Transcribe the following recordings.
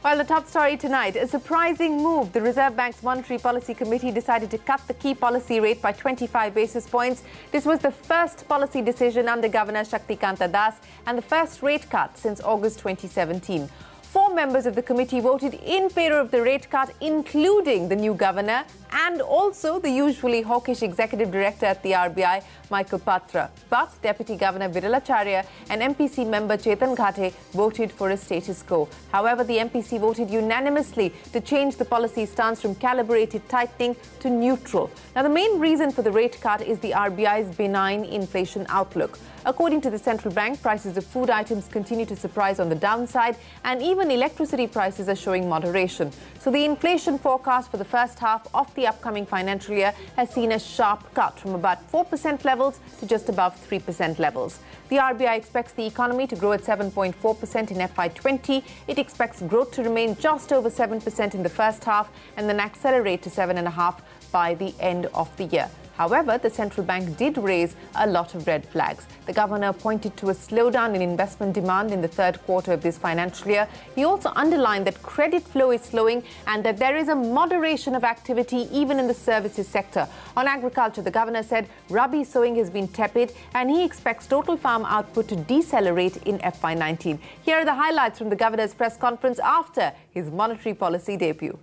Well, the top story tonight, a surprising move. The Reserve Bank's Monetary Policy Committee decided to cut the key policy rate by 25 basis points. This was the first policy decision under Governor Shaktikanta Das and the first rate cut since August 2017. 4 members of the committee voted in favour of the rate cut, including the new governor and also the usually hawkish executive director at the RBI, Michael Patra. But Deputy Governor Viralacharya and MPC member Chetan Ghate voted for a status quo. However, the MPC voted unanimously to change the policy stance from calibrated tightening to neutral. Now, the main reason for the rate cut is the RBI's benign inflation outlook. According to the central bank, prices of food items continue to surprise on the downside, and even electricity prices are showing moderation. So the inflation forecast for the first half of the upcoming financial year has seen a sharp cut from about 4% levels to just above 3% levels. The RBI expects the economy to grow at 7.4% in FY20. It expects growth to remain just over 7% in the first half and then accelerate to 7.5% by the end of the year. However, the central bank did raise a lot of red flags. The governor pointed to a slowdown in investment demand in the third quarter of this financial year. He also underlined that credit flow is slowing and that there is a moderation of activity even in the services sector. On agriculture, the governor said rabi sowing has been tepid and he expects total farm output to decelerate in FY19. Here are the highlights from the governor's press conference after his monetary policy debut.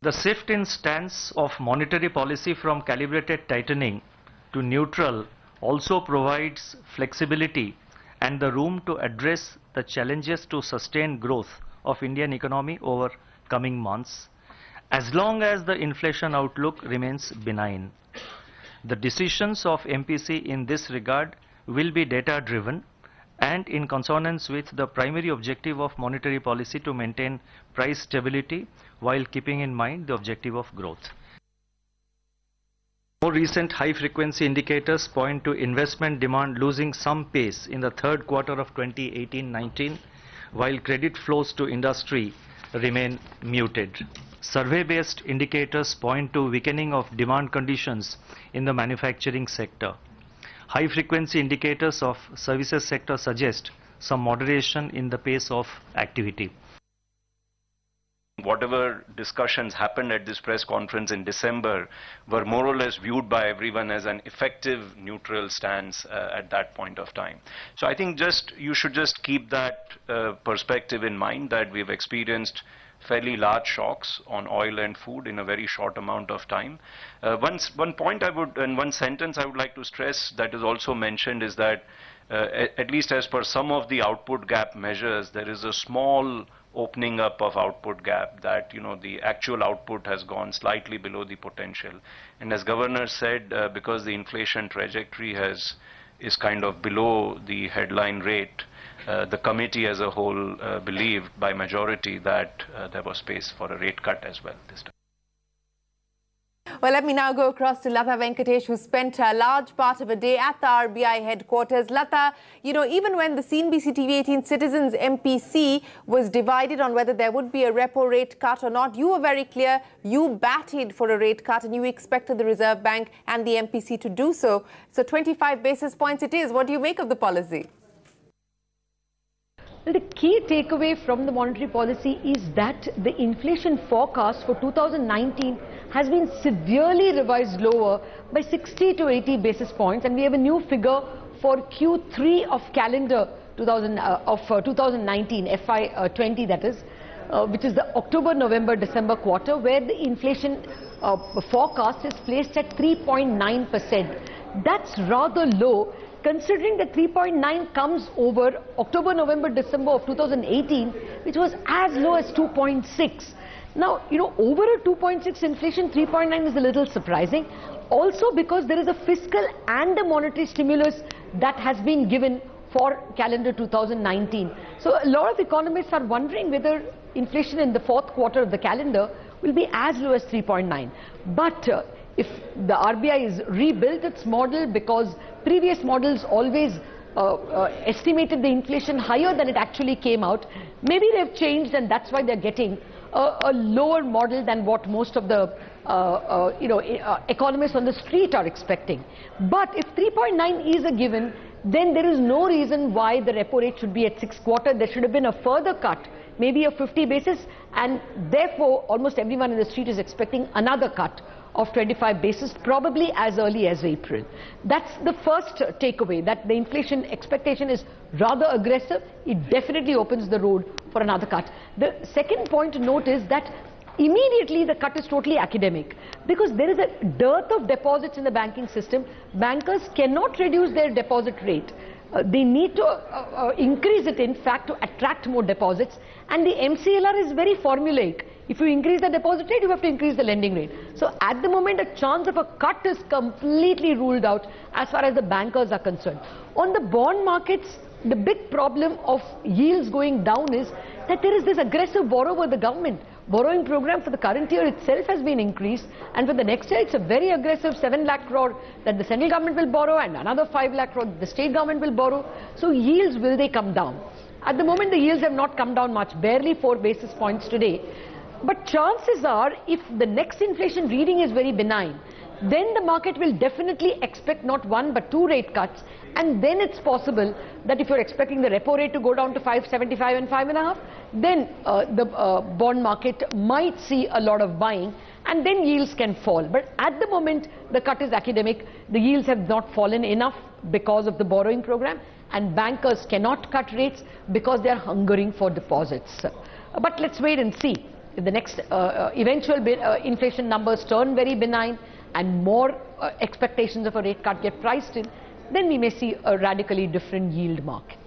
The shift in stance of monetary policy from calibrated tightening to neutral also provides flexibility and the room to address the challenges to sustain growth of Indian economy over coming months, as long as the inflation outlook remains benign. The decisions of MPC in this regard will be data-driven and in consonance with the primary objective of monetary policy to maintain price stability while keeping in mind the objective of growth. More recent high-frequency indicators point to investment demand losing some pace in the third quarter of 2018-19, while credit flows to industry remain muted. Survey-based indicators point to weakening of demand conditions in the manufacturing sector. High-frequency indicators of services sector suggest some moderation in the pace of activity. Whatever discussions happened at this press conference in December were more or less viewed by everyone as an effective neutral stance at that point of time. So I think you should just keep that perspective in mind, that we've experienced fairly large shocks on oil and food in a very short amount of time. One point in one sentence I would like to stress that is also mentioned is that at least as per some of the output gap measures, there is a small opening up of output gap, that the actual output has gone slightly below the potential. And as Governor said, because the inflation trajectory is kind of below the headline rate, the committee as a whole believed by majority that there was space for a rate cut as well this time. Well, let me now go across to Lata Venkatesh, who spent a large part of a day at the RBI headquarters. Lata, even when the cnbc TV18 Citizens MPC was divided on whether there would be a repo rate cut or not, you were very clear. You batted for a rate cut and you expected the Reserve Bank and the MPC to do so. So 25 basis points it is. What do you make of the policy? Well, the key takeaway from the monetary policy is that the inflation forecast for 2019 has been severely revised lower by 60 to 80 basis points, and we have a new figure for Q3 of calendar 2019, FY20 that is, which is the October, November, December quarter, where the inflation forecast is placed at 3.9%. That's rather low, considering that 3.9 comes over October, November, December of 2018, which was as low as 2.6. Now, over a 2.6 inflation, 3.9 is a little surprising. Also because there is a fiscal and a monetary stimulus that has been given for calendar 2019. So a lot of economists are wondering whether inflation in the fourth quarter of the calendar will be as low as 3.9. But if the RBI is rebuilt its model, because previous models always estimated the inflation higher than it actually came out, maybe they've changed and that's why they're getting a lower model than what most of the economists on the street are expecting. But if 3.9 is a given, then there is no reason why the repo rate should be at 6 quarter. There should have been a further cut maybe a 50 basis, and therefore almost everyone in the street is expecting another cut of 25 basis, probably as early as April. That's the first takeaway, that the inflation expectation is rather aggressive. It definitely opens the road for another cut. The second point to note is that immediately the cut is totally academic, because there is a dearth of deposits in the banking system. Bankers cannot reduce their deposit rate. They need to increase it, in fact, to attract more deposits, and the MCLR is very formulaic. If you increase the deposit rate, you have to increase the lending rate. So at the moment, a chance of a cut is completely ruled out as far as the bankers are concerned. On the bond markets, the big problem of yields going down is that there is this aggressive borrow by the government. Borrowing program for the current year itself has been increased, and for the next year it's a very aggressive 7 lakh crore that the central government will borrow and another 5 lakh crore the state government will borrow. So yields, will they come down? At the moment the yields have not come down much, barely 4 basis points today. But chances are, if the next inflation reading is very benign, then the market will definitely expect not 1 but 2 rate cuts, and then it's possible that if you're expecting the repo rate to go down to 5.75 and 5.5, then the bond market might see a lot of buying, and then yields can fall. But at the moment the cut is academic. The yields have not fallen enough because of the borrowing program, and bankers cannot cut rates because they are hungering for deposits. But let's wait and see. If the next eventual inflation numbers turn very benign and more expectations of a rate cut get priced in, then we may see a radically different yield market.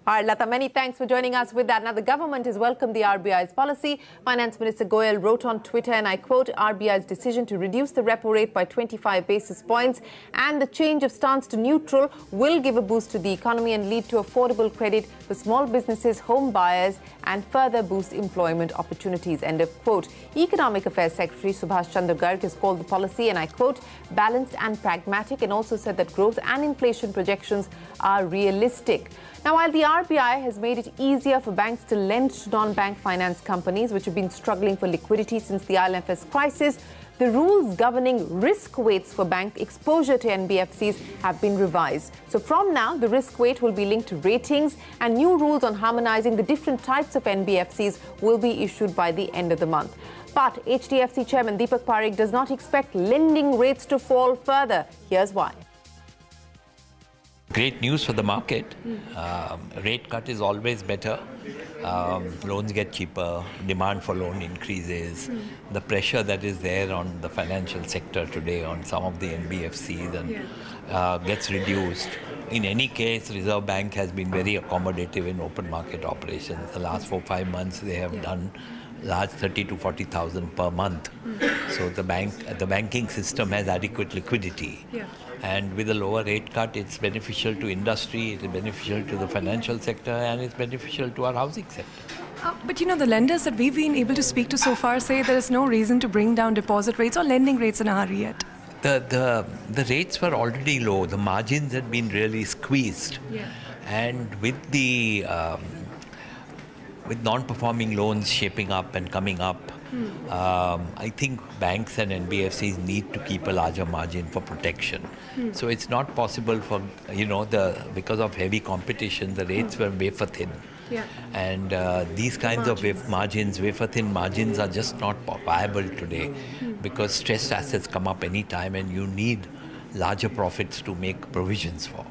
All right, Lata, many thanks for joining us with that. Now, the government has welcomed the RBI's policy. Finance Minister Goyal wrote on Twitter, and I quote, RBI's decision to reduce the repo rate by 25 basis points and the change of stance to neutral will give a boost to the economy and lead to affordable credit for small businesses, home buyers, and further boost employment opportunities. End of quote. Economic Affairs Secretary Subhash Chandra Garg has called the policy, and I quote, balanced and pragmatic, and also said that growth and inflation projections are realistic. Now, while the RBI has made it easier for banks to lend to non-bank finance companies, which have been struggling for liquidity since the IL&FS crisis, the rules governing risk weights for bank exposure to NBFCs have been revised. So from now, the risk weight will be linked to ratings, and new rules on harmonizing the different types of NBFCs will be issued by the end of the month. But HDFC Chairman Deepak Parekh does not expect lending rates to fall further. Here's why. Great news for the market. Rate cut is always better. Loans get cheaper, demand for loan increases. The pressure that is there on the financial sector today on some of the NBFCs and gets reduced. In any case, Reserve Bank has been very accommodative in open market operations. The last 4-5 months they have done large 30 to 40,000 per month. So the banking system has adequate liquidity. And with a lower rate cut, it's beneficial to industry, it's beneficial to the financial sector, and it's beneficial to our housing sector. But you know, the lenders that we've been able to speak to so far say there is no reason to bring down deposit rates or lending rates in a hurry yet. The rates were already low. The margins had been really squeezed. And with the with non-performing loans shaping up and coming up, I think banks and NBFCs need to keep a larger margin for protection. So it's not possible for, because of heavy competition, the rates were wafer thin. And these kinds of wafer thin margins are just not viable today because stressed assets come up anytime and you need larger profits to make provisions for.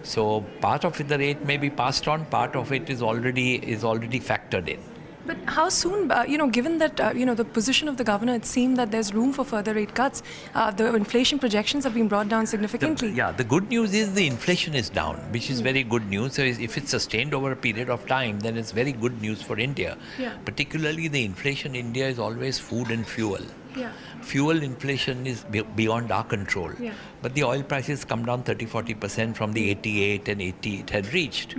So part of it, the rate may be passed on, part of it is already factored in. But how soon, given that, the position of the governor, it seemed that there's room for further rate cuts. The inflation projections have been brought down significantly. The good news is the inflation is down, which is very good news. So if it's sustained over a period of time, then it's very good news for India. Particularly the inflation in India is always food and fuel. Fuel inflation is beyond our control. But the oil prices come down 30-40% from the 88 and 80 it had reached.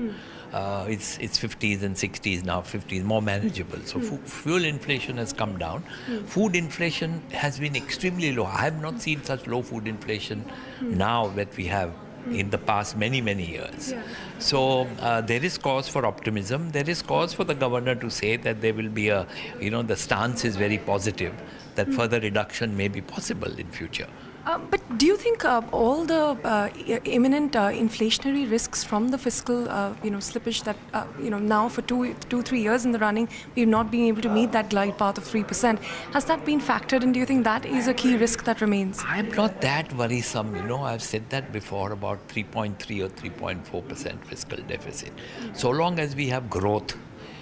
It's 50s and 60s now, 50s, more manageable. So fuel inflation has come down. Food inflation has been extremely low. I have not seen such low food inflation now that we have in the past many years. So there is cause for optimism. There is cause for the governor to say that there will be the stance is very positive, that further reduction may be possible in future. But do you think all the imminent inflationary risks from the fiscal, slippage that, now for 3 years in the running, we've not been able to meet that glide path of 3%, has that been factored in? Do you think that is a key risk that remains? I'm not that worrisome. I've said that before about 3.3 or 3.4% fiscal deficit. So long as we have growth,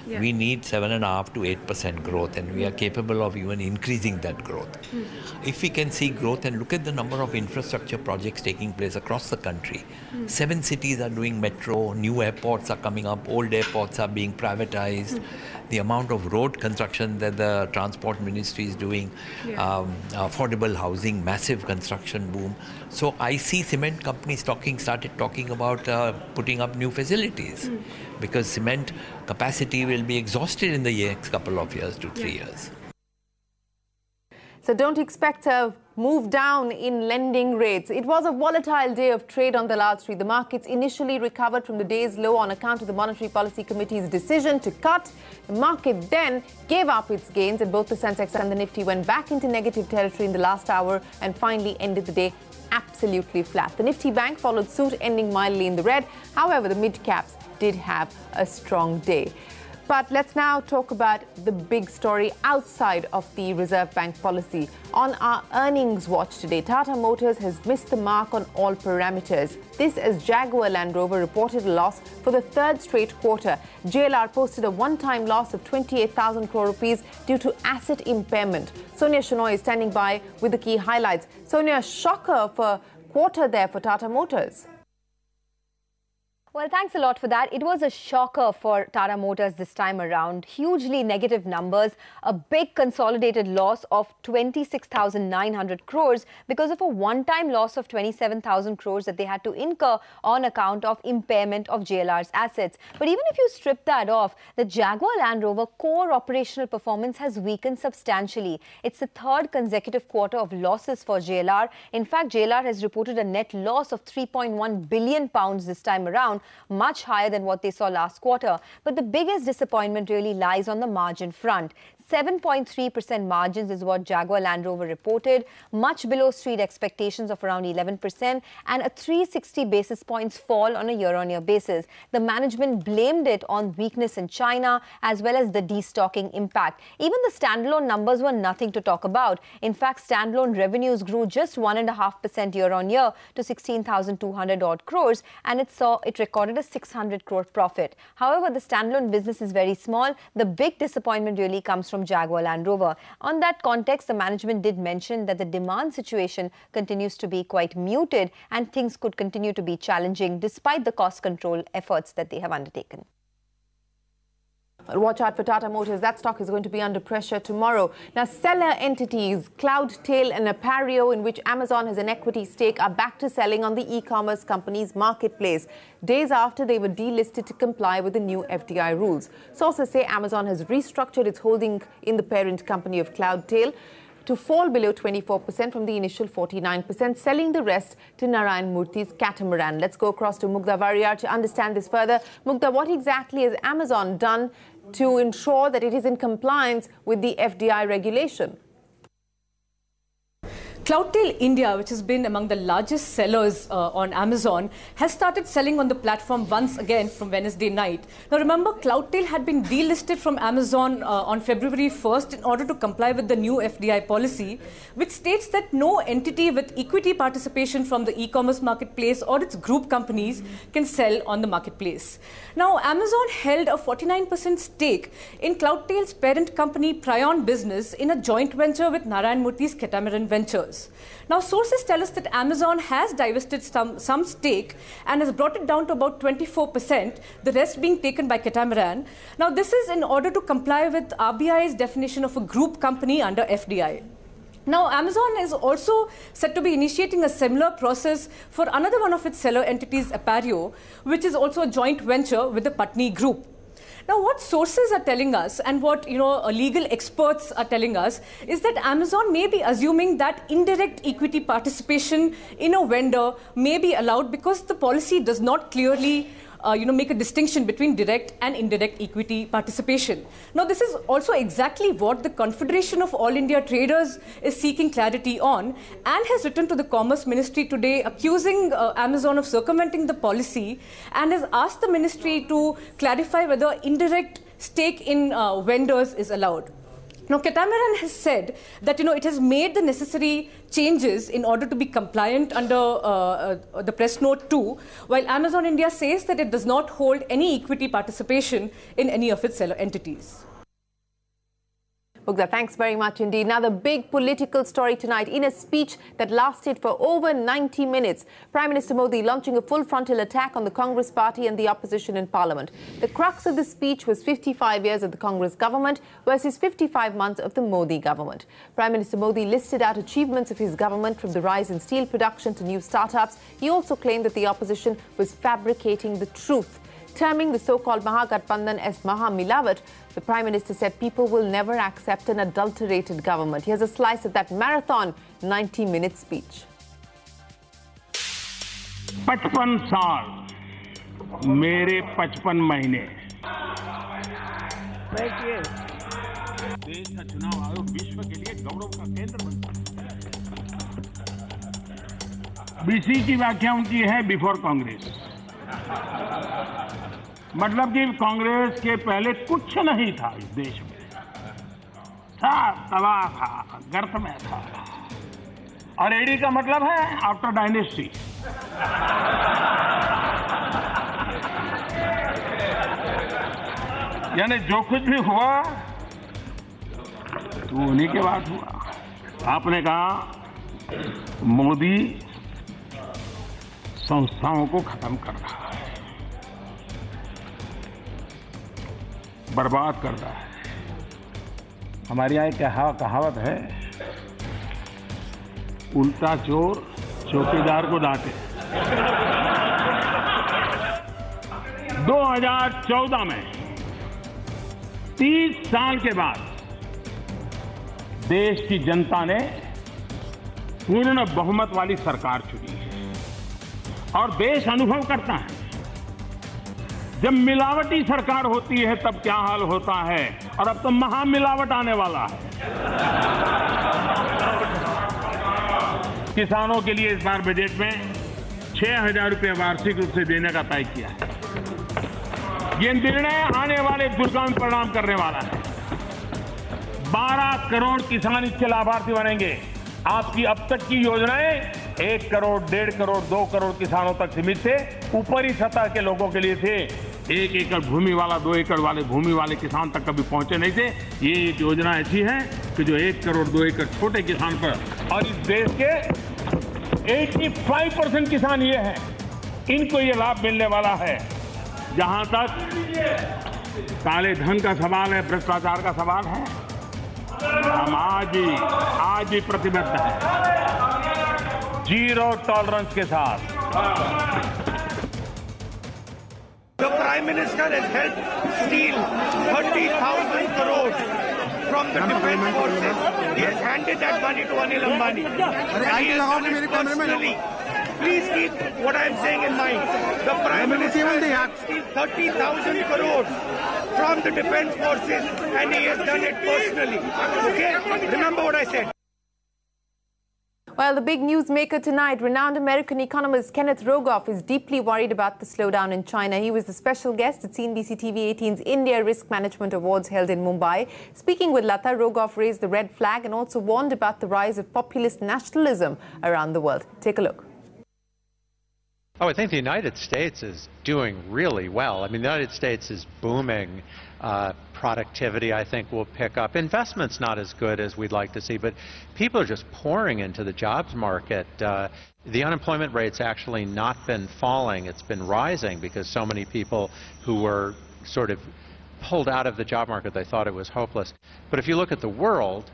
we need 7.5% to 8% growth, and we are capable of even increasing that growth. If we can see growth and look at the number of infrastructure projects taking place across the country, 7 cities are doing metro, new airports are coming up, old airports are being privatized, the amount of road construction that the transport ministry is doing, affordable housing, massive construction boom. So I see cement companies started talking about putting up new facilities because cement capacity will be exhausted in the next couple of years to 3 years. So don't expect a move down in lending rates. It was a volatile day of trade on the Lal Street. The markets initially recovered from the day's low on account of the Monetary Policy Committee's decision to cut. The market then gave up its gains, and both the Sensex and the Nifty went back into negative territory in the last hour and finally ended the day absolutely flat. The Nifty Bank followed suit, ending mildly in the red. However, the mid-caps did have a strong day. But let's now talk about the big story outside of the Reserve Bank policy. On our earnings watch today, Tata Motors has missed the mark on all parameters. This as Jaguar Land Rover reported a loss for the third straight quarter. JLR posted a one-time loss of 28,000 crore rupees due to asset impairment. Sonia Shenoy is standing by with the key highlights. Sonia, shocker for quarter there for Tata Motors. Well, thanks a lot for that. It was a shocker for Tata Motors this time around. Hugely negative numbers, a big consolidated loss of 26,900 crores because of a one-time loss of 27,000 crores that they had to incur on account of impairment of JLR's assets. But even if you strip that off, the Jaguar Land Rover core operational performance has weakened substantially. It's the third consecutive quarter of losses for JLR. In fact, JLR has reported a net loss of £3.1 billion this time around, much higher than what they saw last quarter. But the biggest disappointment really lies on the margin front. 7.3% margins is what Jaguar Land Rover reported, much below street expectations of around 11% and a 360 basis points fall on a year-on-year basis. The management blamed it on weakness in China as well as the destocking impact. Even the standalone numbers were nothing to talk about. In fact, standalone revenues grew just 1.5% year-on-year to 16,200 odd crores, and it recorded a 600 crore profit. However, the standalone business is very small. The big disappointment really comes from Jaguar Land Rover. On that context, the management did mention that the demand situation continues to be quite muted and things could continue to be challenging despite the cost control efforts that they have undertaken. Watch out for Tata Motors. That stock is going to be under pressure tomorrow. Now, seller entities Cloudtail and Appareo, in which Amazon has an equity stake, are back to selling on the e-commerce company's marketplace, days after they were delisted to comply with the new FDI rules. Sources say Amazon has restructured its holding in the parent company of Cloudtail to fall below 24% from the initial 49%, selling the rest to Narayan Murthy's Catamaran. Let's go across to Mugdha Variyar to understand this further. Mugdha, what exactly has Amazon done to ensure that it is in compliance with the FDI regulation? Cloudtail India, which has been among the largest sellers on Amazon, has started selling on the platform once again from Wednesday night. Now remember, Cloudtail had been delisted from Amazon on February 1st in order to comply with the new FDI policy, which states that no entity with equity participation from the e-commerce marketplace or its group companies can sell on the marketplace. Now, Amazon held a 49% stake in Cloudtail's parent company Prion Business in a joint venture with Narayan Murthy's Catamaran Ventures. Now, sources tell us that Amazon has divested some stake and has brought it down to about 24%, the rest being taken by Catamaran. Now, this is in order to comply with RBI's definition of a group company under FDI. Now, Amazon is also said to be initiating a similar process for another one of its seller entities, Appareo, which is also a joint venture with the Patni Group. Now, what sources are telling us and what legal experts are telling us is that Amazon may be assuming that indirect equity participation in a vendor may be allowed because the policy does not clearly make a distinction between direct and indirect equity participation. Now, this is also exactly what the Confederation of All India Traders is seeking clarity on, and has written to the Commerce Ministry today accusing Amazon of circumventing the policy, and has asked the ministry to clarify whether indirect stake in vendors is allowed. Now, Catamaran has said that it has made the necessary changes in order to be compliant under the press note 2, while Amazon India says that it does not hold any equity participation in any of its seller entities. Mugdha, thanks very much indeed. Now, the big political story tonight. In a speech that lasted for over 90 minutes, Prime Minister Modi launching a full frontal attack on the Congress party and the opposition in Parliament. The crux of the speech was 55 years of the Congress government versus 55 months of the Modi government. Prime Minister Modi listed out achievements of his government, from the rise in steel production to new startups. He also claimed that the opposition was fabricating the truth. Terming the so-called Mahagathbandhan as Mahamilawat, the Prime Minister said people will never accept an adulterated government. Here's a slice of that marathon 90-minute speech. 55 साल मेरे 55 महीने देश का चुनाव आयोग विश्व के लिए गौरव का केंद्र बनता है। बीसी की व्याख्या उनकी है बिफोर कांग्रेस, मतलब कि कांग्रेस के पहले कुछ नहीं था इस देश में, सब तबाह था, गर्त में था। और एडी का मतलब है आफ्टर डायनेस्टी। यानी जो कुछ भी हुआ तो उन्हीं के बाद हुआ। आपने कहा मोदी संस्थाओं को खत्म कर रहा है, बर्बाद कर रहा है। हमारे यहाँ एक कहावत है, उल्टा चोर चौकीदार को डांटे। 2014 में 30 साल के बाद देश की जनता ने पूर्ण बहुमत वाली सरकार चुनी है, और देश अनुभव करता है जब मिलावटी सरकार होती है तब क्या हाल होता है, और अब तो महामिलावट आने वाला है। किसानों के लिए इस बार बजट में 6,000 रुपये वार्षिक रूप से देने का तय किया है। ये निर्णय आने वाले दुर्गम परिणाम करने वाला है। 12 करोड़ किसान इसके लाभार्थी बनेंगे। आपकी अब तक की योजनाएं 1 करोड़, 1.5 करोड़, 2 करोड़ किसानों तक सीमित थे, ऊपरी सतह के लोगों के लिए थे। 1 एकड़ भूमि वाला, 2 एकड़ वाले भूमि वाले किसान तक कभी पहुंचे नहीं थे। ये एक योजना ऐसी है कि जो 1 करोड़, 2 एकड़ छोटे किसान पर, और इस देश के 85% किसान ये हैं, इनको ये लाभ मिलने वाला है। जहां तक काले धन का सवाल है, भ्रष्टाचार का सवाल है, हम आज ही प्रतिबद्ध हैं, 0 टॉलरेंस के साथ। The Prime Minister has helped steal 30,000 crores from the defense forces. He has handed that money to Anil Ambani. And he has done it personally. Please keep what I am saying in mind. The Prime Minister has helped steal 30,000 crores from the defense forces, and he has done it personally. Okay? Remember what I said. Well, the big newsmaker tonight, renowned American economist Kenneth Rogoff, is deeply worried about the slowdown in China. He was the special guest at cnbc TV 18's India Risk Management Awards held in Mumbai. Speaking with Lata, Rogoff raised the red flag and also warned about the rise of populist nationalism around the world. Take a look. Oh, I think the United States is doing really well. I mean, the United States is booming. Productivity, I think, will pick up. Investment's not as good as we'd like to see, but people are just pouring into the jobs market. The unemployment rate's actually not been falling. It's been rising because so many people who were sort of pulled out of the job market, they thought it was hopeless. But if you look at the world,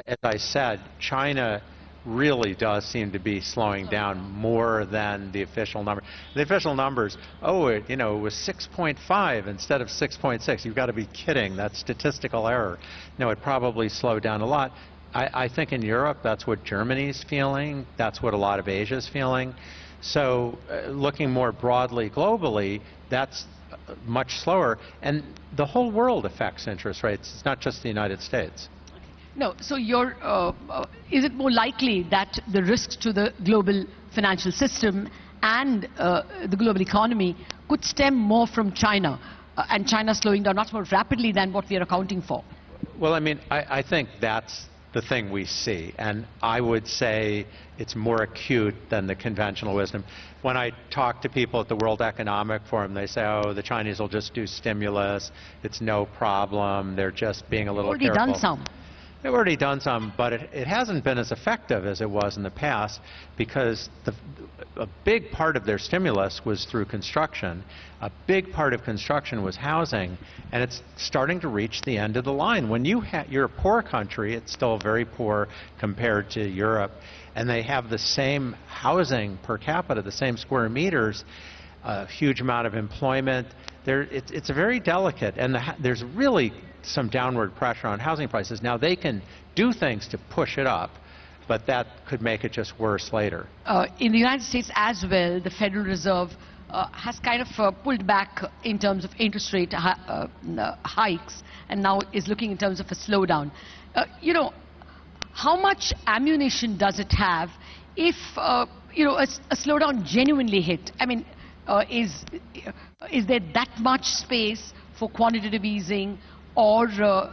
as I said, China really does seem to be slowing down more than the official number. The official numbers, it was 6.5 instead of 6.6. You've got to be kidding. That's statistical error. No, it probably slowed down a lot. I think in Europe, that's what Germany's feeling. That's what a lot of Asia's feeling. So looking more broadly globally, that's much slower. And the whole world affects interest rates. It's not just the United States. No, so is it more likely that the risks to the global financial system and the global economy could stem more from China, and China slowing down much more rapidly than what we are accounting for? Well, I mean, I think that's the thing we see, and I would say it's more acute than the conventional wisdom. When I talk to people at the World Economic Forum, they say, oh, the Chinese will just do stimulus, it's no problem, they're just being a little careful. Already done some. They've already done some, but it hasn't been as effective as it was in the past, because a big part of their stimulus was through construction. A big part of construction was housing, and it's starting to reach the end of the line. When you're a poor country, it's still very poor compared to Europe, and they have the same housing per capita, the same square meters, a huge amount of employment. It's very delicate, and there's really some downward pressure on housing prices. Now, they can do things to push it up, but that could make it just worse later. In the United States as well, the Federal Reserve has kind of pulled back in terms of interest rate hikes, and now is looking in terms of a slowdown. You know, how much ammunition does it have if, you know, a slowdown genuinely hit? I mean, is there that much space for quantitative easing, or,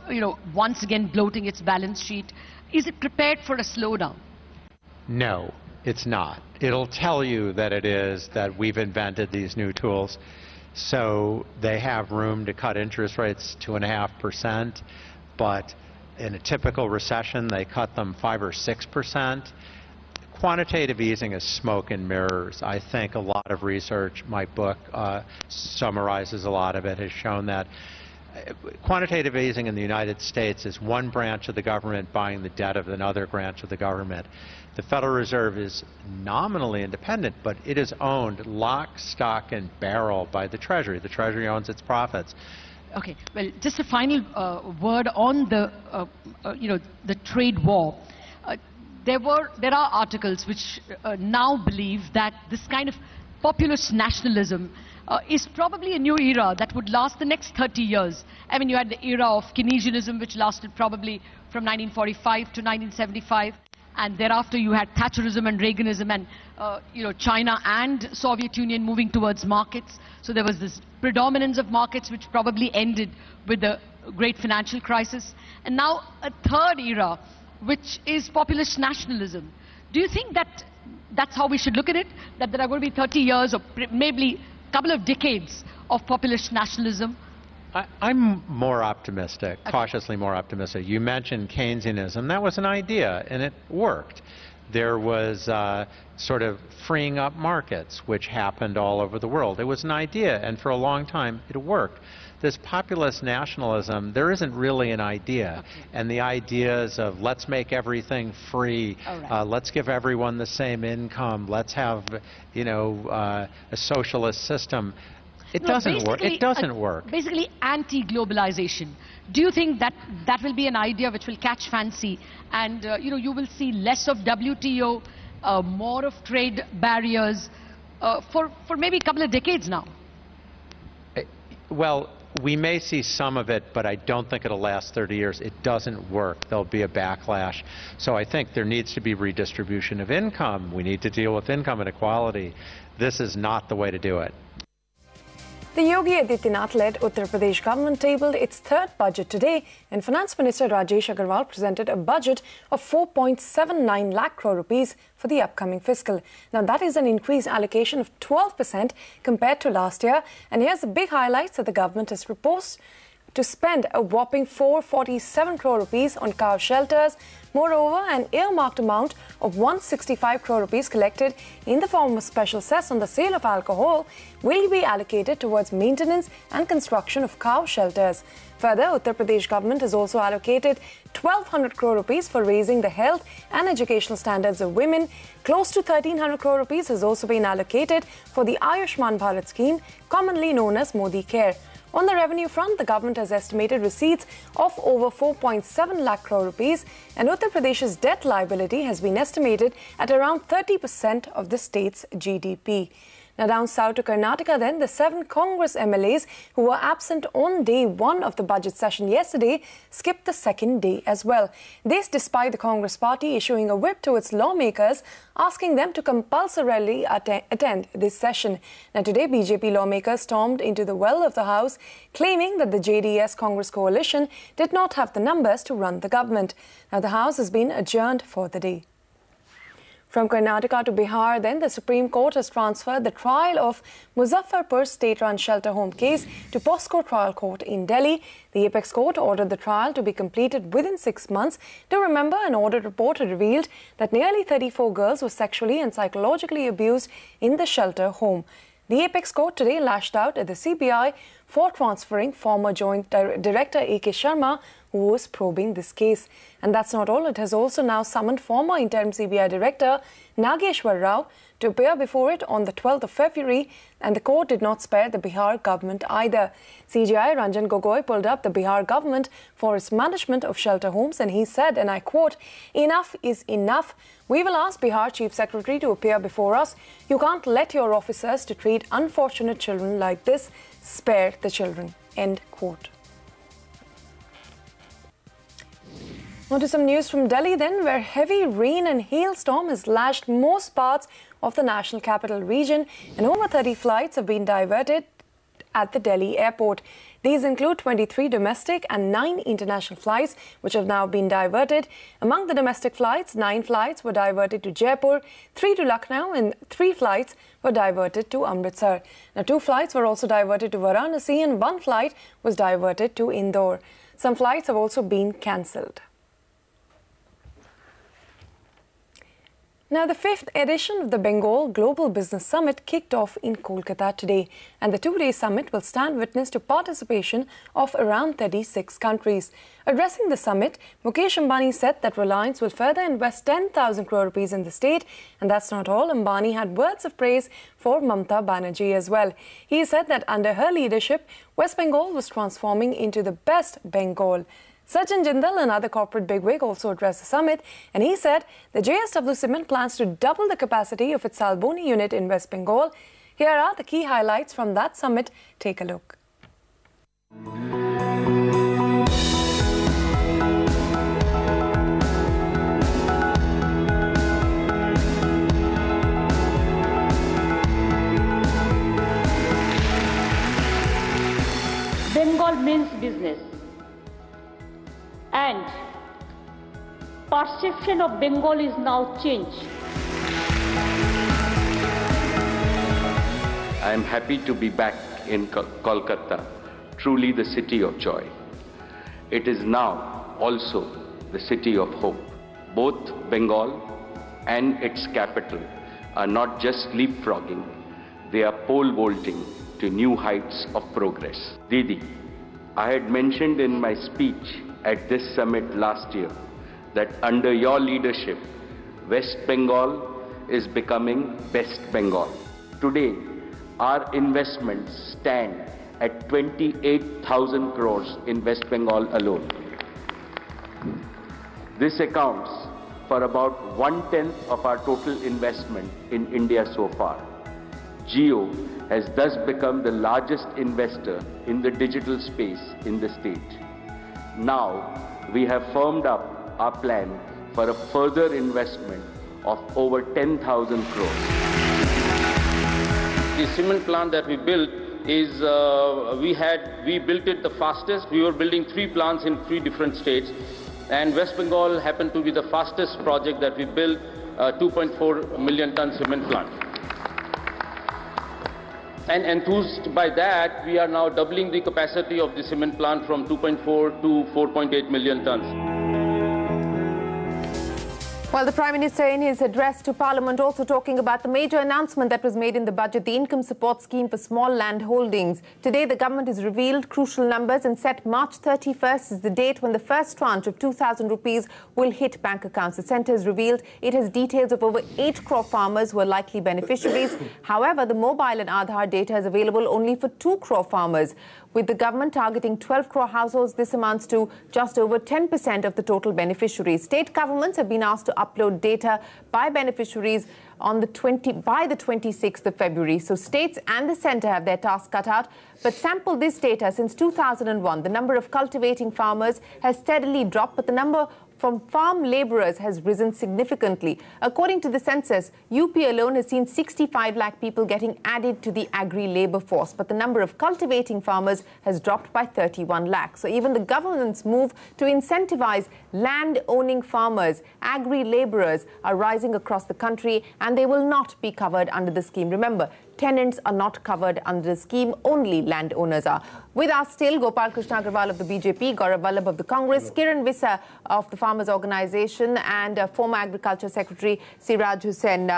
you know, once again bloating its balance sheet? Is it prepared for a slowdown? No, it's not. It'll tell you that it is, that we've invented these new tools. So they have room to cut interest rates 2.5%, but in a typical recession, they cut them 5 or 6%. Quantitative easing is smoke and mirrors. I think a lot of research, my book summarizes a lot of it, has shown that quantitative easing in the United States is one branch of the government buying the debt of another branch of the government. The Federal Reserve is nominally independent, but it is owned lock, stock, and barrel by the Treasury. The Treasury owns its profits. Okay, well, just a final word on the, you know, the trade war. There are articles which now believe that this kind of populist nationalism is probably a new era that would last the next 30 years. I mean, you had the era of Keynesianism, which lasted probably from 1945 to 1975, and thereafter you had Thatcherism and Reaganism, and you know, China and Soviet Union moving towards markets. So there was this predominance of markets, which probably ended with the great financial crisis. And now a third era, which is populist nationalism. Do you think that that's how we should look at it? That there are going to be 30 years or maybe a couple of decades of populist nationalism? I'm more optimistic, cautiously more optimistic. You mentioned Keynesianism. That was an idea, and it worked. There was sort of freeing up markets, which happened all over the world. It was an idea, and for a long time it worked. This populist nationalism, there isn't really an idea. Okay. And the ideas of let's make everything free, let's give everyone the same income, let's have, you know, a socialist system. It doesn't work. It doesn't work. Basically anti-globalization. Do you think that that will be an idea which will catch fancy, and you know, you will see less of WTO, more of trade barriers for maybe a couple of decades now? Well, we may see some of it, but I don't think it'll last 30 years. It doesn't work. There'll be a backlash. So I think there needs to be redistribution of income. We need to deal with income inequality. This is not the way to do it. The Yogi Adityanath-led Uttar Pradesh government tabled its third budget today, and Finance Minister Rajesh Agarwal presented a budget of 4.79 lakh crore rupees for the upcoming fiscal. Now, that is an increased allocation of 12% compared to last year. And here's the big highlights that the government has proposed to spend a whopping 447 crore rupees on cow shelters. Moreover, an earmarked amount of 165 crore rupees collected in the form of special cess on the sale of alcohol will be allocated towards maintenance and construction of cow shelters. Further, Uttar Pradesh government has also allocated 1,200 crore rupees for raising the health and educational standards of women. Close to 1,300 crore rupees has also been allocated for the Ayushman Bharat scheme, commonly known as Modi Care. On the revenue front, the government has estimated receipts of over 4.7 lakh crore rupees, and Uttar Pradesh's debt liability has been estimated at around 30% of the state's GDP. Now down south to Karnataka then, the 7 Congress MLAs who were absent on day 1 of the budget session yesterday skipped the second day as well. This despite the Congress party issuing a whip to its lawmakers asking them to compulsorily attend this session. Now today, BJP lawmakers stormed into the well of the House, claiming that the JDS Congress coalition did not have the numbers to run the government. Now the House has been adjourned for the day. From Karnataka to Bihar, then, the Supreme Court has transferred the trial of Muzaffarpur State Run Shelter Home case to POSCO Trial Court in Delhi. The Apex Court ordered the trial to be completed within 6 months. To remember, an audit report revealed that nearly 34 girls were sexually and psychologically abused in the shelter home. The Apex Court today lashed out at the CBI for transferring former Joint Director A.K. Sharma, who was probing this case. And that's not all. It has also now summoned former interim CBI Director Nageshwar Rao to appear before it on the 12th of February, and the court did not spare the Bihar government either. CJI Ranjan Gogoi pulled up the Bihar government for its management of shelter homes, and he said, and I quote, "Enough is enough. We will ask Bihar Chief Secretary to appear before us. You can't let your officers to treat unfortunate children like this. Spare the children." End quote. On to some news from Delhi then, where heavy rain and hailstorm has lashed most parts of the national capital region, and over 30 flights have been diverted at the Delhi airport. These include 23 domestic and 9 international flights, which have now been diverted. Among the domestic flights, 9 flights were diverted to Jaipur, 3 to Lucknow, and 3 flights were diverted to Amritsar. Now, 2 flights were also diverted to Varanasi, and 1 flight was diverted to Indore. Some flights have also been cancelled. Now, the 5th edition of the Bengal Global Business Summit kicked off in Kolkata today, and the 2-day summit will stand witness to participation of around 36 countries. Addressing the summit, Mukesh Ambani said that Reliance will further invest 10,000 crore rupees in the state, and that's not all. Ambani had words of praise for Mamata Banerjee as well. He said that under her leadership, West Bengal was transforming into the best Bengal. Sachin Jindal, another corporate bigwig, also addressed the summit, and he said the JSW Cement plans to double the capacity of its Salboni unit in West Bengal. Here are the key highlights from that summit. Take a look. Bengal means business. And perception of Bengal is now changed. I am happy to be back in Kolkata, truly the city of joy. It is now also the city of hope. Both Bengal and its capital are not just leapfrogging, they are pole vaulting to new heights of progress. Didi, I had mentioned in my speech at this summit last year that under your leadership, West Bengal is becoming Best Bengal. Today, our investments stand at 28,000 crores in West Bengal alone. This accounts for about 1/10 of our total investment in India so far. Jio has thus become the largest investor in the digital space in the state. Now, we have firmed up our plan for a further investment of over 10,000 crores. The cement plant that we built is, we built it the fastest. We were building 3 plants in 3 different states, and West Bengal happened to be the fastest project that we built, 2.4 million ton cement plant. And enthused by that, we are now doubling the capacity of the cement plant from 2.4 to 4.8 million tons. Well, the Prime Minister in his address to Parliament also talking about the major announcement that was made in the budget, the income support scheme for small land holdings. Today, the government has revealed crucial numbers and set March 31st as the date when the first tranche of 2,000 rupees will hit bank accounts. The centre has revealed it has details of over 8 crore farmers who are likely beneficiaries. However, the mobile and Aadhaar data is available only for 2 crore farmers. With the government targeting 12 crore households, this amounts to just over 10% of the total beneficiaries. State governments have been asked to upload data by beneficiaries on by the 26th of February. So states and the centre have their task cut out. But sample this data. Since 2001, the number of cultivating farmers has steadily dropped, but the number from farm labourers has risen significantly. According to the census, UP alone has seen 65 lakh people getting added to the agri-labour force, but the number of cultivating farmers has dropped by 31 lakh. So even the government's move to incentivise land-owning farmers, agri-labourers, are rising across the country, and they will not be covered under the scheme. Remember, tenants are not covered under the scheme, only landowners are. With us still, Gopal Krishna Agrawal of the BJP, Gaurav Vallabh of the Congress, Kiran Vissa of the Farmers Organisation, and former Agriculture Secretary Siraj Hussain.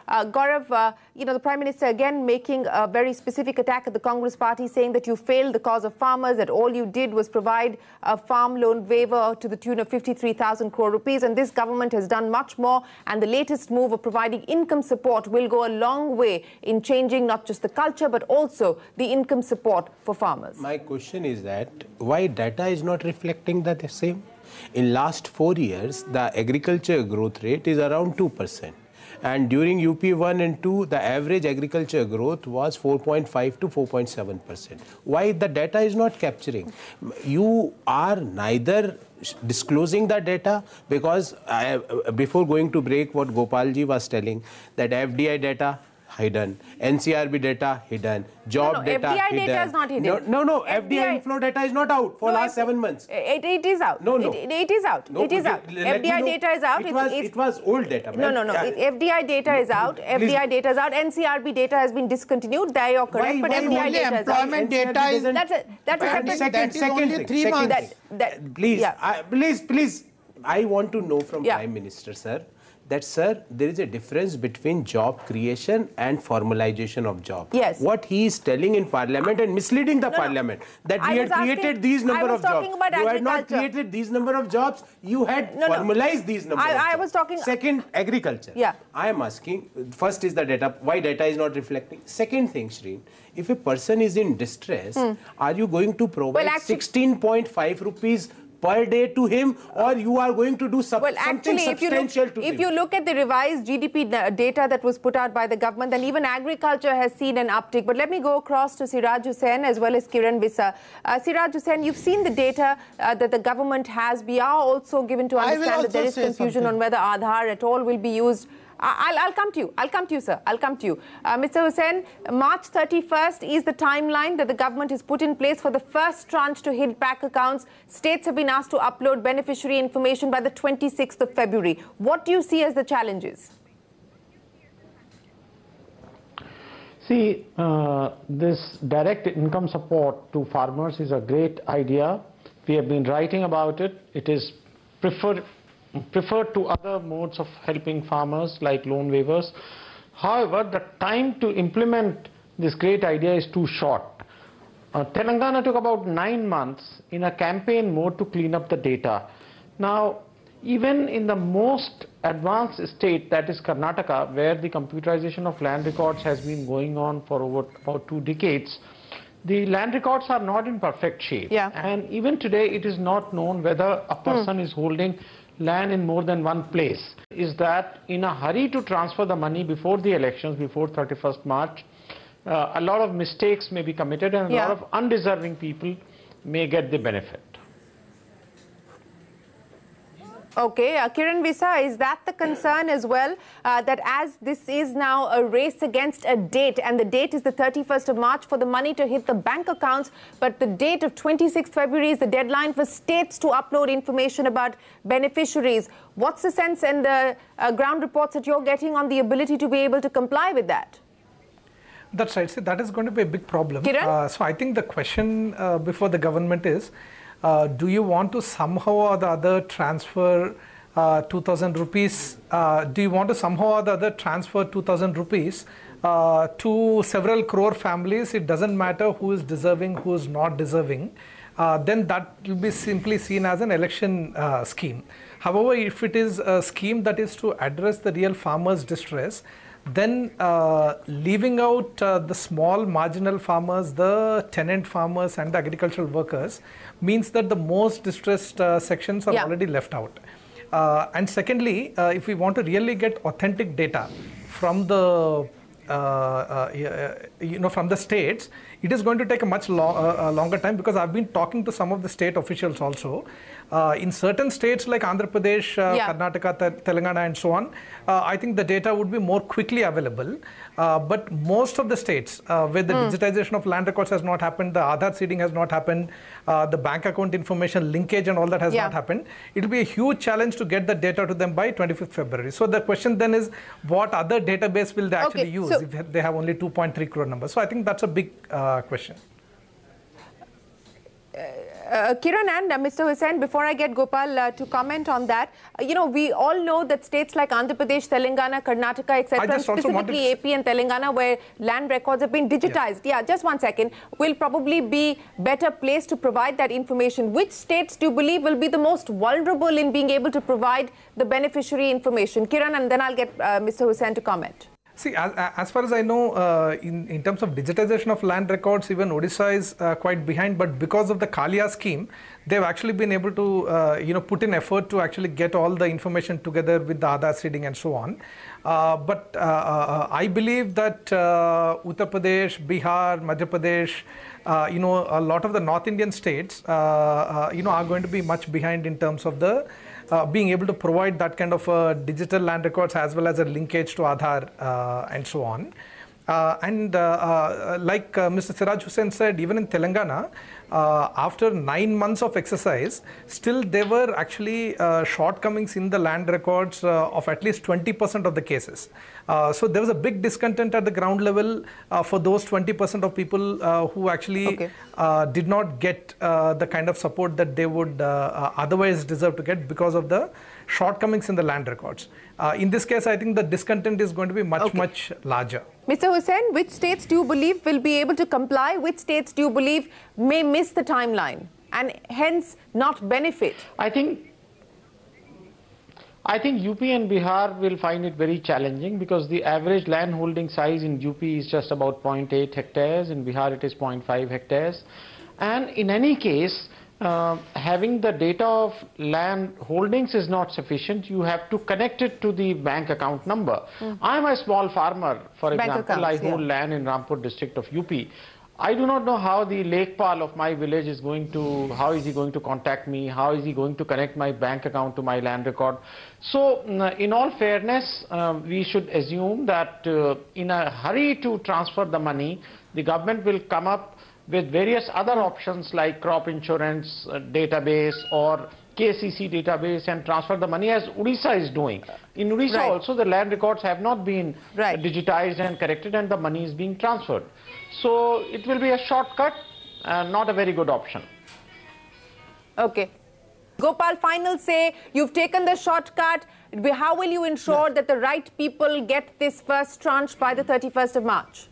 Gaurav, the Prime Minister again making a very specific attack at the Congress party, saying that you failed the cause of farmers, that all you did was provide a farm loan waiver to the tune of 53,000 crore rupees, and this government has done much more, and the latest move of providing income support will go a long way in changing not just the culture but also the income support for farmers. My question is that why data is not reflecting the same? In last 4 years, the agriculture growth rate is around 2%. And during UP 1 and 2, the average agriculture growth was 4.5 to 4.7%. Why the data is not capturing? You are neither disclosing the data, because before going to break, what Gopalji was telling, that FDI data hidden, NCRB data hidden, job data FDI hidden. data is not hidden. No, FDI inflow data is not out for last 7 months. It is out. No. It is out. No, it is out. FDI data is out. It was old data. No. FDI data is out. FDI data is out. NCRB data has been discontinued. There you're correct. But FDI data is out. Employment data is... That's a second thing. Please, I want to know from Prime Minister, sir, that, sir, there is a difference between job creation and formalization of job. Yes. What he is telling in Parliament and misleading the Parliament, that we had created these number of jobs. You had not created these number of jobs, you had formalized these number of jobs. I was talking... Second, agriculture. Yeah. I am asking, first is the data, why data is not reflecting. Second thing, Shreen, if a person is in distress, are you going to provide 16.5 rupees per day to him, or you are going to do something substantial to him? If you look at the revised GDP data that was put out by the government, then even agriculture has seen an uptick. But let me go across to Siraj Hussain as well as Kiran Vissa. Siraj Hussain, you've seen the data that the government has. We are also given to understand that there is confusion on whether Aadhaar at all will be used. I'll come to you, sir. I'll come to you. Mr. Hussain, March 31st is the timeline that the government has put in place for the first tranche to hit bank accounts. States have been asked to upload beneficiary information by the 26th of February. What do you see as the challenges? See, this direct income support to farmers is a great idea. We have been writing about it. It is preferred to other modes of helping farmers like loan waivers. However, the time to implement this great idea is too short. Telangana took about 9 months in a campaign mode to clean up the data. Now, even in the most advanced state, that is Karnataka, where the computerization of land records has been going on for over about 2 decades, the land records are not in perfect shape. Yeah. And even today, it is not known whether a person is holding land in more than one place. Is that in a hurry to transfer the money before the elections, before 31st March, a lot of mistakes may be committed and a lot of undeserving people may get the benefit. Okay, Kiran Vissa, is that the concern as well, that as this is now a race against a date, and the date is the 31st of March for the money to hit the bank accounts, but the date of 26th February is the deadline for states to upload information about beneficiaries. What's the sense and the ground reports that you're getting on the ability to be able to comply with that? That's right. See, that is going to be a big problem. So I think the question before the government is, do you want to somehow or the other transfer 2,000 rupees, do you want to somehow or the other transfer 2,000 rupees to several crore families? It doesn't matter who is deserving, who is not deserving. Then that will be simply seen as an election scheme. However, if it is a scheme that is to address the real farmers' distress, then leaving out the small marginal farmers, the tenant farmers and the agricultural workers means that the most distressed sections are already left out. And secondly, if we want to really get authentic data from the from the states, it is going to take a much longer time, because I've been talking to some of the state officials also. In certain states like Andhra Pradesh, Karnataka, Telangana and so on, I think the data would be more quickly available. But most of the states where the digitization of land records has not happened, the Aadhaar seeding has not happened, the bank account information linkage and all that has not happened, it will be a huge challenge to get the data to them by 25th February. So the question then is, what other database will they actually use if they have only 2.3 crore numbers? So I think that's a big question. Kiran and Mr. Hussain, before I get Gopal to comment on that, we all know that states like Andhra Pradesh, Telangana, Karnataka, etc., specifically AP and Telangana, where land records have been digitized. Yeah, just one second. Will probably be better placed to provide that information. Which states do you believe will be the most vulnerable in being able to provide the beneficiary information? Kiran, and then I'll get Mr. Hussain to comment. See, as far as I know, in terms of digitization of land records, even Odisha is quite behind. But because of the Kalia scheme, they've actually been able to, put in effort to actually get all the information together with the Aadhaar seeding and so on. But I believe that Uttar Pradesh, Bihar, Madhya Pradesh, a lot of the North Indian states, are going to be much behind in terms of the being able to provide that kind of digital land records as well as a linkage to Aadhaar and so on. Like Mr. Siraj Hussain said, even in Telangana, after 9 months of exercise, still there were actually shortcomings in the land records of at least 20% of the cases. So there was a big discontent at the ground level for those 20% of people who actually did not get the kind of support that they would otherwise deserve to get because of the shortcomings in the land records. In this case, I think the discontent is going to be much larger. Mr. Hussain, which states do you believe will be able to comply? Which states do you believe may miss the timeline and hence not benefit? I think UP and Bihar will find it very challenging, because the average land holding size in UP is just about 0.8 hectares. In Bihar, it is 0.5 hectares. And in any case, having the data of land holdings is not sufficient. You have to connect it to the bank account number. I'm a small farmer, for example. I hold land in Rampur district of UP. I do not know how the Lekpal of my village is going to, how is he going to contact me, how is he going to connect my bank account to my land record. So in all fairness, we should assume that in a hurry to transfer the money, the government will come up with various other options like crop insurance database or KCC database and transfer the money, as Odisha is doing. In Odisha also, the land records have not been digitized and corrected, and the money is being transferred. So it will be a shortcut, not a very good option. Okay. Gopal, final say, you've taken the shortcut. How will you ensure that the right people get this first tranche by the 31st of March?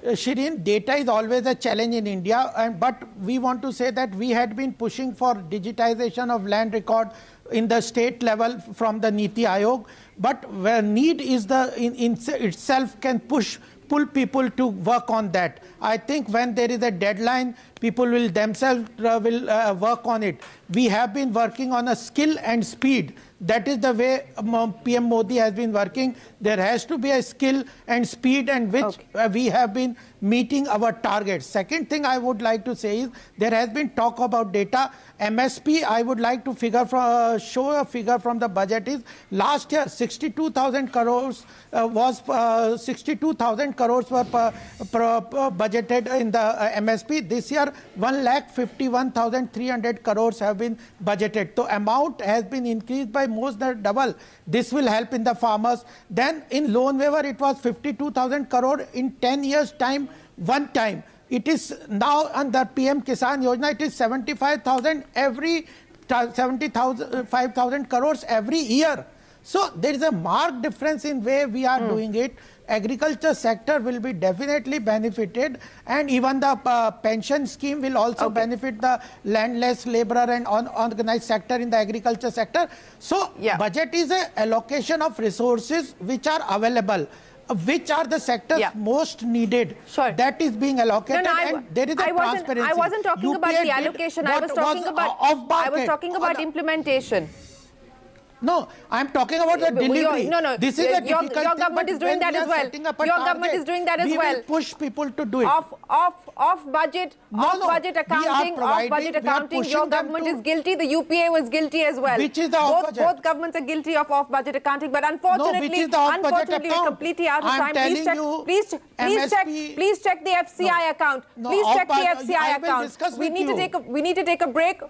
Shireen, data is always a challenge in India, but we want to say that we had been pushing for digitization of land record in the state level from the Niti Aayog, but where need is in itself can pull people to work on that. I think when there is a deadline, people will themselves work on it. We have been working on a skill and speed. That is the way PM Modi has been working. There has to be a skill and speed, and which we have been meeting our targets. Second thing I would like to say is there has been talk about data. MSP, I would like to show a figure from the budget is last year 62,000 crores was 62,000 crores were budgeted in the MSP. This year 1,51,300 crores have been budgeted. So amount has been increased by most than double. This will help in the farmers. Then in loan waiver it was 52,000 crore in 10 years time, one time. It is now under PM Kisan Yojana, it is 75,000 every 75,000 crores every year. So there is a marked difference in way we are doing it. Agriculture sector will be definitely benefited, and even the pension scheme will also benefit the landless laborer and unorganized sector in the agriculture sector. So budget is a allocation of resources which are available. Which are the sectors most needed? That is being allocated, and there is a transparency. I wasn't talking about the allocation. I was talking about implementation. No, I'm talking about the delivery. This is a difficult thing. Your government is doing that as well. Your government is doing that as well. We will push people to do it. Off budget accounting. Your government is guilty. The UPA was guilty as well. Which is the off-budget? Both governments are guilty of off-budget accounting. But unfortunately, we're completely out of time. Please check the FCI account. Please check the FCI account. We need to take a break.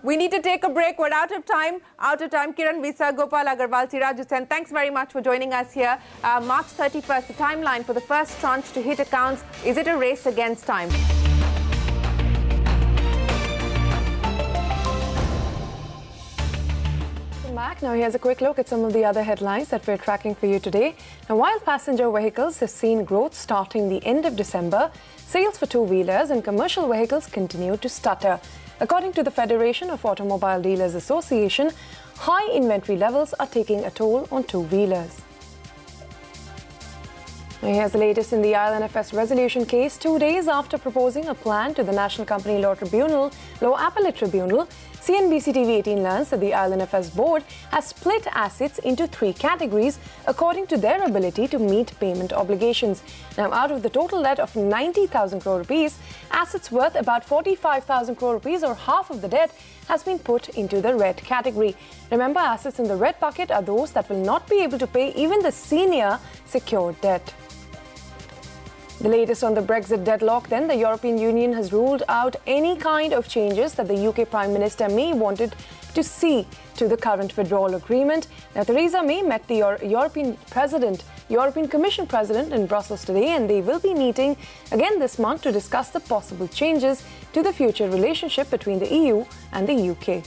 We're out of time. Kiran Bisa, Gopal Agarwal, Siraj Hussain, thanks very much for joining us here. March 31st, the timeline for the first tranche to hit accounts. Is it a race against time? Welcome back. Now here's a quick look at some of the other headlines that we're tracking for you today. Now, while passenger vehicles have seen growth starting the end of December, sales for two-wheelers and commercial vehicles continue to stutter. According to the Federation of Automobile Dealers Association, high inventory levels are taking a toll on two-wheelers. Now here's the latest in the ILNFS resolution case. 2 days after proposing a plan to the National Company Law Appellate Tribunal, CNBC TV 18 learns that the ILNFS board has split assets into 3 categories according to their ability to meet payment obligations. Now, out of the total debt of 90,000 crore rupees, assets worth about 45,000 crore rupees, or half of the debt, has been put into the red category. Remember, assets in the red bucket are those that will not be able to pay even the senior secured debt. The latest on the Brexit deadlock, then, the European Union has ruled out any kind of changes that the UK Prime Minister May wanted to see to the current withdrawal agreement. Now, Theresa May met the European Commission President in Brussels today, and they will be meeting again this month to discuss the possible changes to the future relationship between the EU and the UK.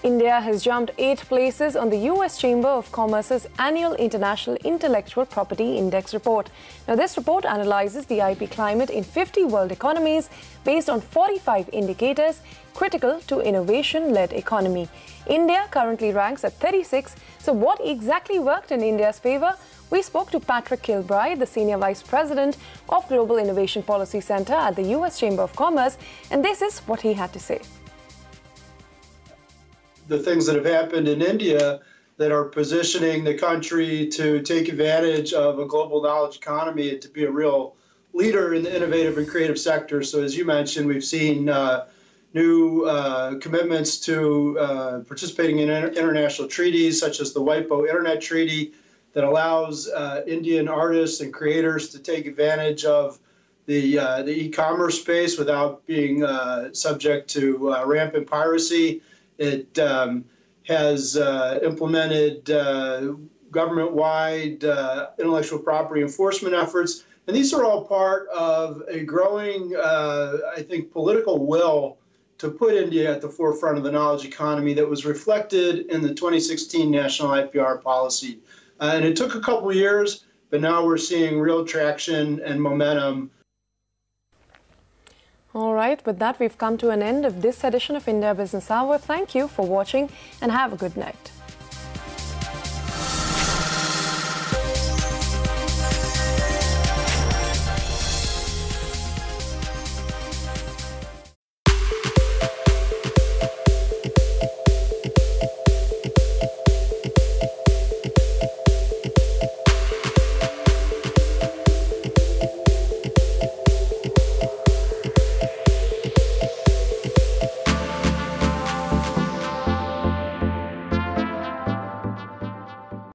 India has jumped 8 places on the US Chamber of Commerce's annual International Intellectual Property Index report. Now, this report analyzes the IP climate in 50 world economies based on 45 indicators critical to innovation-led economy. India currently ranks at 36. So what exactly worked in India's favor? We spoke to Patrick Kilbride, the Senior Vice President of Global Innovation Policy Center at the US Chamber of Commerce, and this is what he had to say. The things that have happened in India that are positioning the country to take advantage of a global knowledge economy and to be a real leader in the innovative and creative sector. So as you mentioned, we've seen new commitments to participating in international treaties, such as the WIPO Internet Treaty, that allows Indian artists and creators to take advantage of the e-commerce space without being subject to rampant piracy. It has implemented government-wide intellectual property enforcement efforts. And these are all part of a growing, I think, political will to put India at the forefront of the knowledge economy that was reflected in the 2016 National IPR policy. And it took a couple of years, but now we're seeing real traction and momentum. All right, with that, we've come to an end of this edition of India Business Hour. Thank you for watching and have a good night.